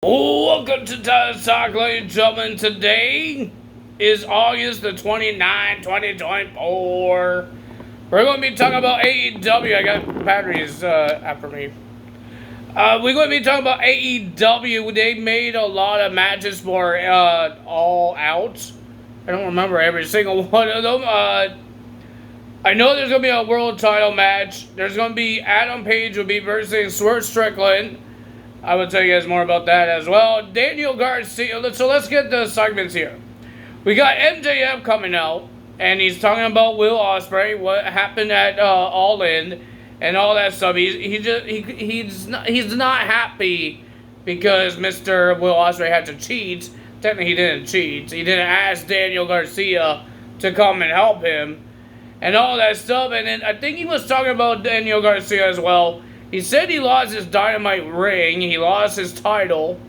Welcome to Talk, ladies and gentlemen. Today is August the 29th, 2024. We're going to be talking about AEW. I got batteries after me. We're going to be talking about AEW. They made a lot of matches for All Out. I don't remember every single one of them. I know there's going to be a world title match. There's going to be Adam Page will be versus Swerve Strickland. I will tell you guys more about that as well. Daniel Garcia. So let's get the segments here. We got MJF coming out, and he's talking about Will Ospreay, what happened at All In, and all that stuff. He's not happy because Mr. Will Ospreay had to cheat. Technically, he didn't cheat. He didn't ask Daniel Garcia to come and help him, and all that stuff. And then I think he was talking about Daniel Garcia as well. He said he lost his Dynamite ring. He lost his title.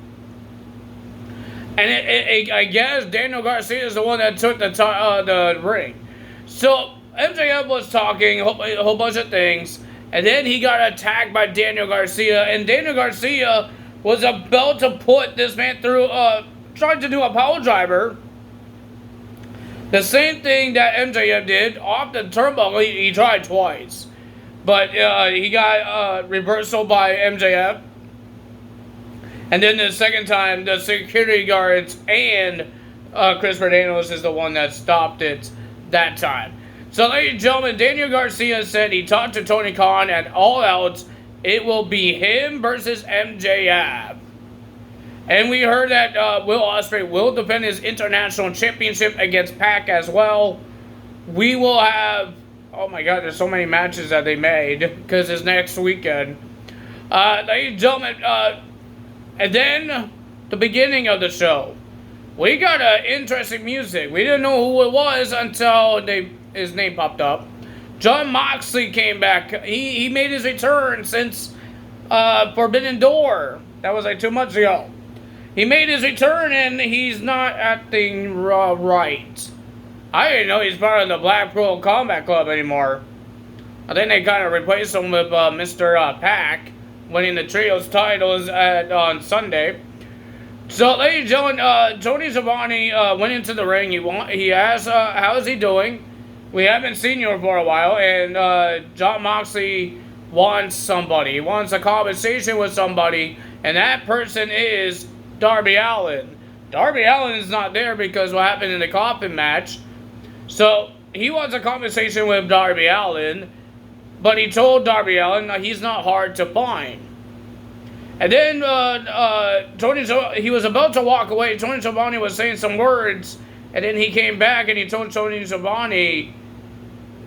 And I guess Daniel Garcia is the one that took the ring. So MJF was talking a whole bunch of things. And then he got attacked by Daniel Garcia. And Daniel Garcia was about to put this man through, trying to do a power driver. The same thing that MJF did off the turnbuckle. He tried twice. But he got reversal by MJF. And then the second time, the security guards and Christopher Daniels is the one that stopped it that time. So, ladies and gentlemen, Daniel Garcia said he talked to Tony Khan at All Out. It will be him versus MJF. And we heard that Will Ospreay will defend his international championship against Pac as well. We will have... Oh my god, there's so many matches that they made because it's next weekend. Ladies and gentlemen, and then the beginning of the show. We got interesting music. We didn't know who it was until his name popped up. Jon Moxley came back. He made his return since Forbidden Door. That was like 2 months ago. He made his return and he's not acting right. I didn't know he's part of the Blackpool Combat Club anymore. I think they kind of replaced him with Mr. Pac, winning the Trios titles on Sunday. So, ladies and gentlemen, Tony Schiavone went into the ring. He asked, how is he doing? We haven't seen you for a while. And Jon Moxley wants somebody. He wants a conversation with somebody. And that person is Darby Allin. Darby Allin is not there because what happened in the coffin match. So, he wants a conversation with Darby Allin, but he told Darby Allin that he's not hard to find. And then, he was about to walk away. Tony Schiavone was saying some words, and then he came back and he told Tony Schiavone,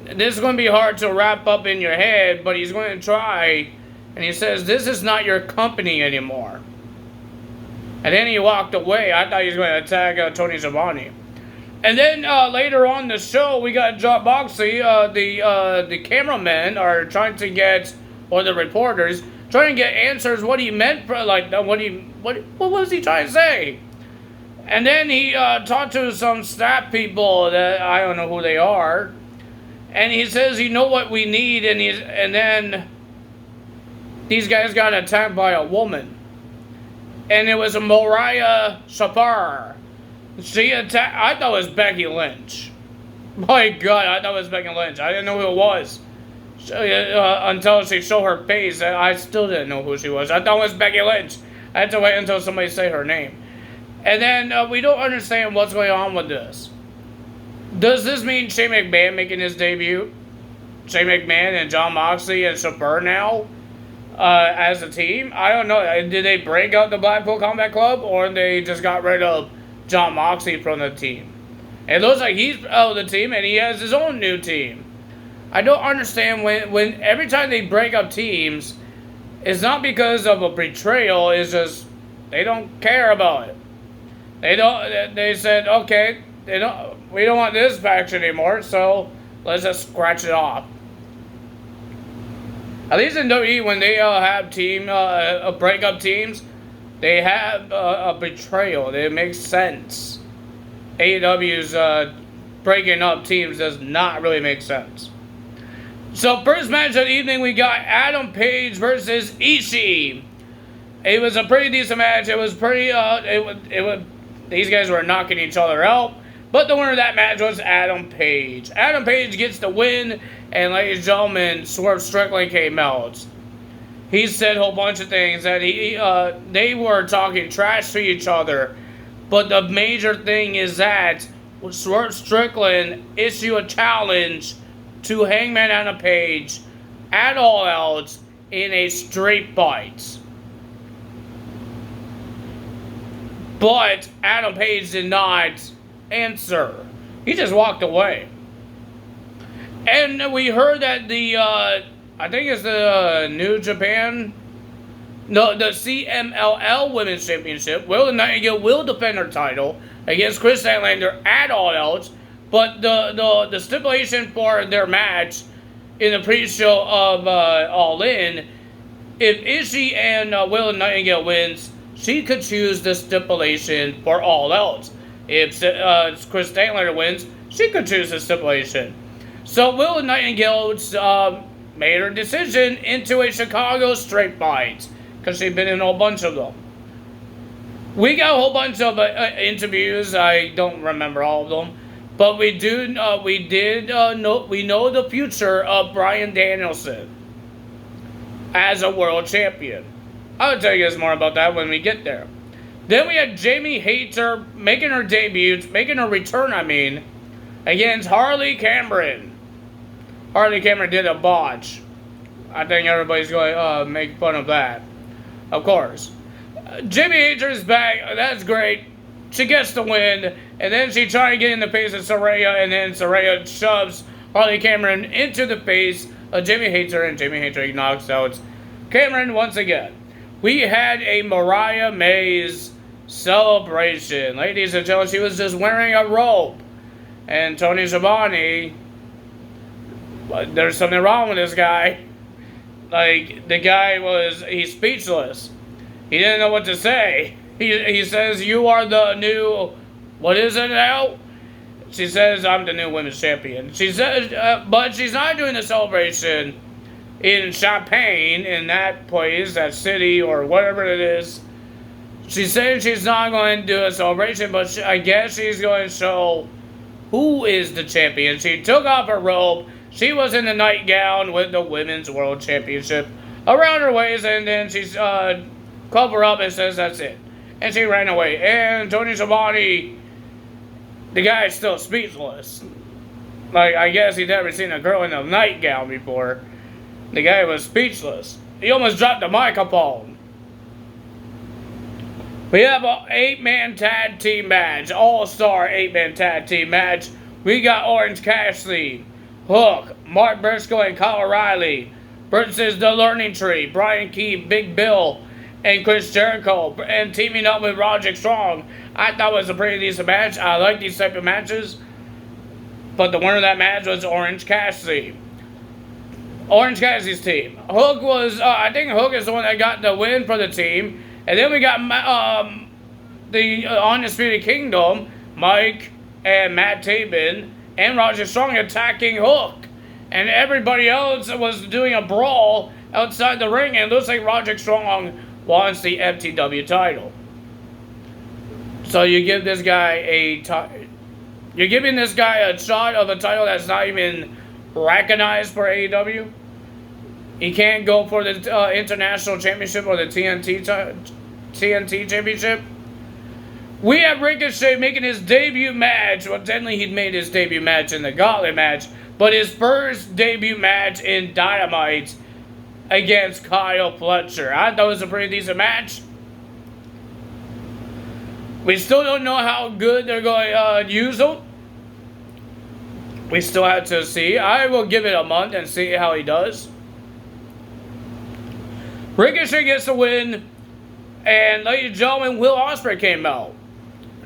this is going to be hard to wrap up in your head, but he's going to try. And he says, this is not your company anymore. And then he walked away. I thought he was going to attack Tony Schiavone. And then later on the show, we got Jon Moxley. The cameramen are trying to get, or the reporters, trying to get answers what he meant for, like, what was he trying to say? And then he talked to some staff people that I don't know who they are. And he says, you know what we need, and then these guys got attacked by a woman. And it was a Mariah Shafar. She attacked. I thought it was Becky Lynch. My God, I thought it was Becky Lynch. I didn't know who it was until she showed her face. I still didn't know who she was. I thought it was Becky Lynch. I had to wait until somebody say her name. And then we don't understand what's going on with this. Does this mean Shane McMahon making his debut? Shane McMahon and Jon Moxley and Shafar now as a team? I don't know. Did they break up the Blackpool Combat Club, or they just got rid of Jon Moxley from the team? It looks like he's out of the team and he has his own new team. I don't understand when every time they break up teams, it's not because of a betrayal, it's just they don't care about it. They said, okay, we don't want this faction anymore, so let's just scratch it off. At least in WWE, when they have break up teams, they have a betrayal. It makes sense. AEW's breaking up teams does not really make sense. So first match of the evening, we got Adam Page versus Ishii. It was a pretty decent match. It was pretty. These guys were knocking each other out. But the winner of that match was Adam Page. Adam Page gets the win, and ladies and gentlemen, Swerve Strickland came out. He said a whole bunch of things that they were talking trash to each other. But the major thing is that Swerve Strickland issued a challenge to Hangman Adam Page at All Out in a straight fight. But Adam Page did not answer. He just walked away. And we heard that I think it's the New Japan, no, the CMLL Women's Championship, Willow Nightingale will defend her title against Chris Statlander at All Out. But the stipulation for their match in the pre-show of All In, if Ishii and Willow Nightingale wins, she could choose the stipulation for All Out. If Chris Statlander wins, she could choose the stipulation. So Willow Nightingale made her decision into a Chicago straight fight, because she'd been in a whole bunch of them. We got a whole bunch of interviews. I don't remember all of them, but we know the future of Bryan Danielson as a world champion. I'll tell you guys more about that when we get there. Then we had Jamie Hayter making her return, against Harley Cameron. Harley Cameron did a botch. I think everybody's going to make fun of that. Of course. Jamie Hayter is back. That's great. She gets the win. And then she tried to get in the face of Saraya. And then Saraya shoves Harley Cameron into the face of Jamie Hayter. And Jamie Hayter knocks out Cameron once again. We had a Mariah May's celebration. Ladies and gentlemen, she was just wearing a robe. And Tony Schiavone, there's something wrong with this guy. Like, the guy he's speechless. He didn't know what to say. He says, you are the new, what is it now? She says, I'm the new women's champion. She says, but she's not doing the celebration in Champaign, in that place, that city, or whatever it is. She's saying she's not going to do a celebration, but I guess she's going to show who is the champion. She took off her robe. She was in the nightgown with the Women's World Championship around her waist, and then she's covered up and says that's it. And she ran away. And Tony Schiavone, the guy is still speechless. Like, I guess he'd never seen a girl in a nightgown before. The guy was speechless. He almost dropped the microphone. We have an 8-man tag team match. All-star 8-man tag team match. We got Orange Cassidy, Hook, Mark Briscoe, and Kyle O'Reilly versus The Learning Tree, Brian Keith, Big Bill, and Chris Jericho, and teaming up with Roderick Strong. I thought it was a pretty decent match. I like these type of matches. But the winner of that match was Orange Cassidy. Orange Cassidy's team. Hook was, I think Hook is the one that got the win for the team. And then we got the Undisputed Kingdom, Mike and Matt Taven, and Roger Strong attacking Hook. And everybody else was doing a brawl outside the ring, and it looks like Roger Strong wants the FTW title. So you give this guy you're giving this guy a shot of a title that's not even recognized for AEW. He can't go for the International Championship or the TNT Championship. We have Ricochet making his debut match. Well, technically he'd made his debut match in the Gauntlet match, but his first debut match in Dynamite against Kyle Fletcher. I thought it was a pretty decent match. We still don't know how good they're going to use him. We still have to see. I will give it a month and see how he does. Ricochet gets the win. And ladies and gentlemen, Will Ospreay came out.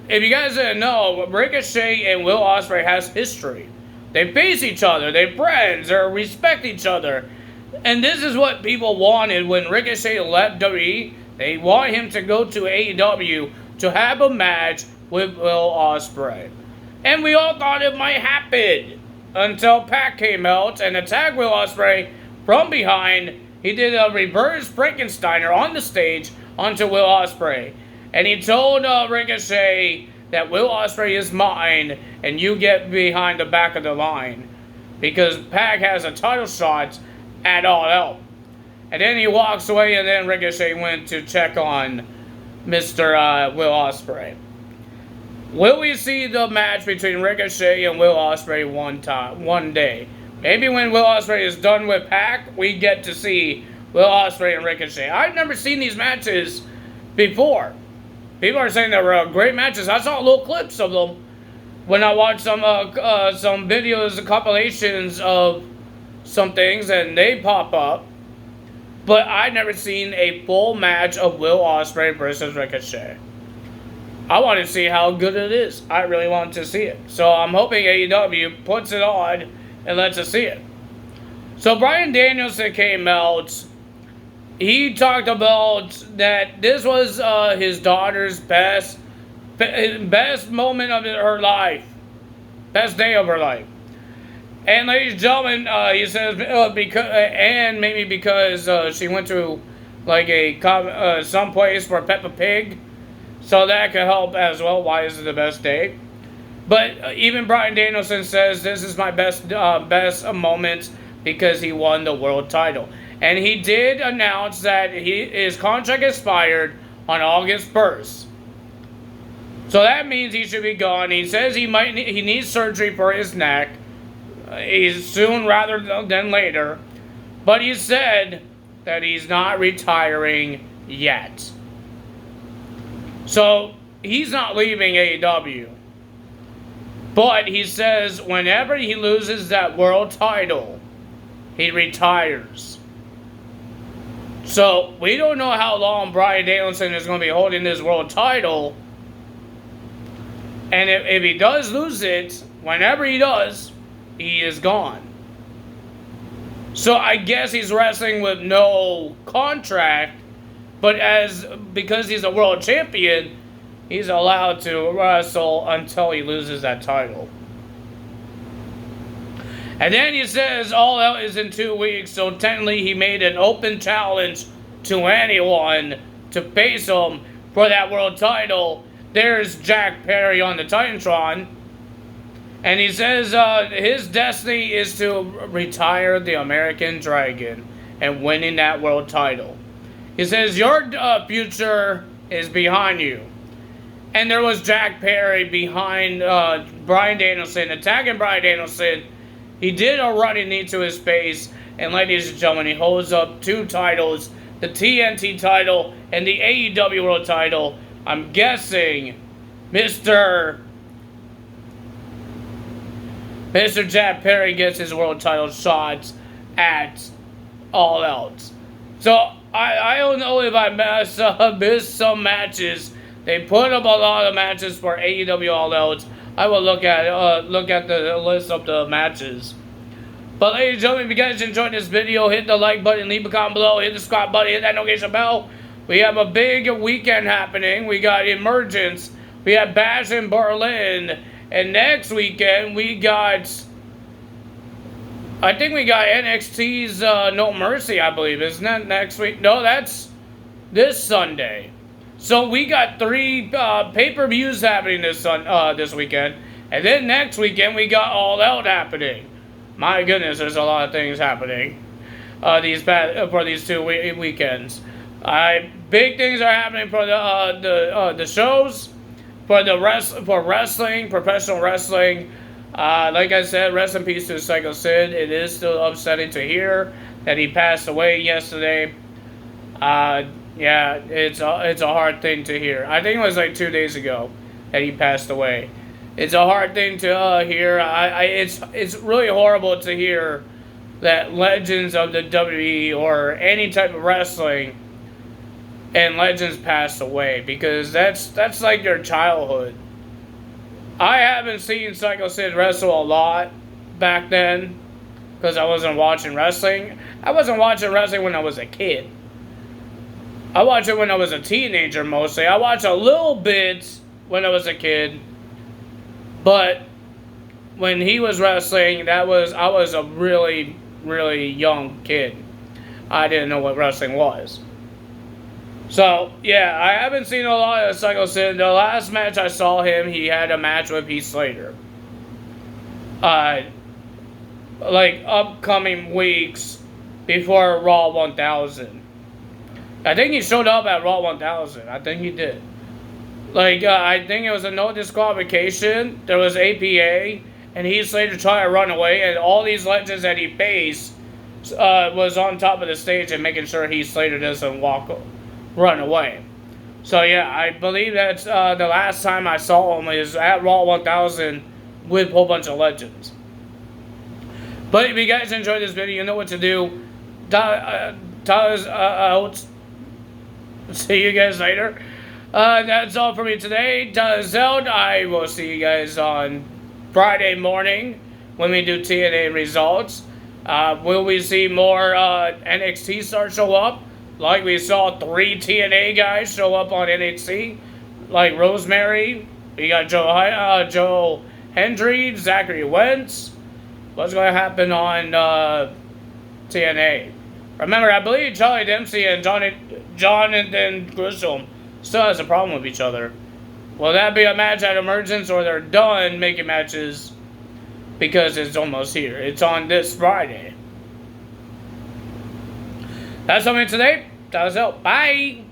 If you guys didn't know, Ricochet and Will Ospreay has history. They face each other. They're friends. They respect each other. And this is what people wanted when Ricochet left WWE. They want him to go to AEW to have a match with Will Ospreay. And we all thought it might happen until Pac came out and attacked Will Ospreay from behind. He did a reverse Frankensteiner on the stage, onto Will Ospreay. And he told Ricochet that Will Ospreay is mine, and you get behind the back of the line. Because Pac has a title shot at All Out. And then he walks away, and then Ricochet went to check on Mr. Will Ospreay. Will we see the match between Ricochet and Will Ospreay one day? Maybe when Will Ospreay is done with Pac, we get to see Will Ospreay and Ricochet. I've never seen these matches before. People are saying they were great matches. I saw little clips of them when I watched some videos, compilations of some things, and they pop up. But I've never seen a full match of Will Ospreay versus Ricochet. I want to see how good it is. I really want to see it. So I'm hoping AEW puts it on and lets us see it. So Bryan Danielson came out. He talked about that this was his daughter's best moment of her life. Best day of her life. And ladies and gentlemen, he says, because she went to like some place for Peppa Pig, so that could help as well. Why is it the best day? But even Bryan Danielson says this is my best moment because he won the world title, and he did announce that his contract expired on August 1st. So that means he should be gone. He says he needs surgery for his neck. He's soon rather than later. But he said that he's not retiring yet. So he's not leaving AEW. But he says whenever he loses that world title, he retires. So we don't know how long Bryan Danielson is going to be holding this world title. And if he does lose it, whenever he does, he is gone. So I guess he's wrestling with no contract, but because he's a world champion, he's allowed to wrestle until he loses that title. And then he says All Out is in 2 weeks, so technically he made an open challenge to anyone to face him for that world title. There's Jack Perry on the Titantron. And he says his destiny is to retire the American Dragon and winning that world title. He says your future is behind you. And there was Jack Perry behind Bryan Danielson, attacking Bryan Danielson. He did a running knee to his face. And ladies and gentlemen, he holds up 2 titles, the TNT title and the AEW World title. I'm guessing Mr. Jack Perry gets his world title shots at All Out. So I don't know if I missed some matches. They put up a lot of matches for AEW All Out. I will look at the list of the matches. But ladies and gentlemen, if you guys enjoyed this video, hit the like button, leave a comment below, hit the subscribe button, hit that notification bell. We have a big weekend happening. We got Emergence. We have Bash in Berlin. And next weekend, I think we got NXT's No Mercy, I believe. Isn't that next week? No, that's this Sunday. So we got 3 pay-per-views happening this weekend. And then next weekend, we got All Out happening. My goodness, there's a lot of things happening for these 2 weekends. Big things are happening for the shows, for wrestling, professional wrestling. Like I said, rest in peace to Psycho Sid. It is still upsetting to hear that he passed away yesterday. Yeah, it's a hard thing to hear. I think it was like 2 days ago that he passed away. It's a hard thing to hear. It's really horrible to hear that legends of the WWE or any type of wrestling and legends pass away, because that's like your childhood. I haven't seen Psycho Sid wrestle a lot back then because I wasn't watching wrestling. I wasn't watching wrestling when I was a kid. I watched it when I was a teenager mostly. I watched a little bit when I was a kid, but when he was wrestling, I was a really, really young kid. I didn't know what wrestling was. So, yeah, I haven't seen a lot of Psycho Sid. The last match I saw him, he had a match with Heath Slater. Like, upcoming weeks before Raw 1000. I think he showed up at Raw 1000. I think he did. Like, I think it was a no disqualification. There was APA, and Heath Slater tried to run away, and all these legends that he faced was on top of the stage and making sure Heath Slater doesn't run away. So yeah, I believe that's the last time I saw him is at Raw 1000 with a whole bunch of legends. But if you guys enjoyed this video, you know what to do. Tell us out. See you guys later. That's all for me today. Tell us out. I will see you guys on Friday morning when we do TNA results. Will we see more NXT stars show up? Like we saw 3 TNA guys show up on NXT. Like Rosemary. We got Joe Hendry, Zachary Wentz. What's going to happen on TNA? Remember, I believe Charlie Dempsey and Jonathan Gresham still has a problem with each other. Will that be a match at Emergence, or they're done making matches because it's almost here? It's on this Friday. That's all for today. That was it. Bye.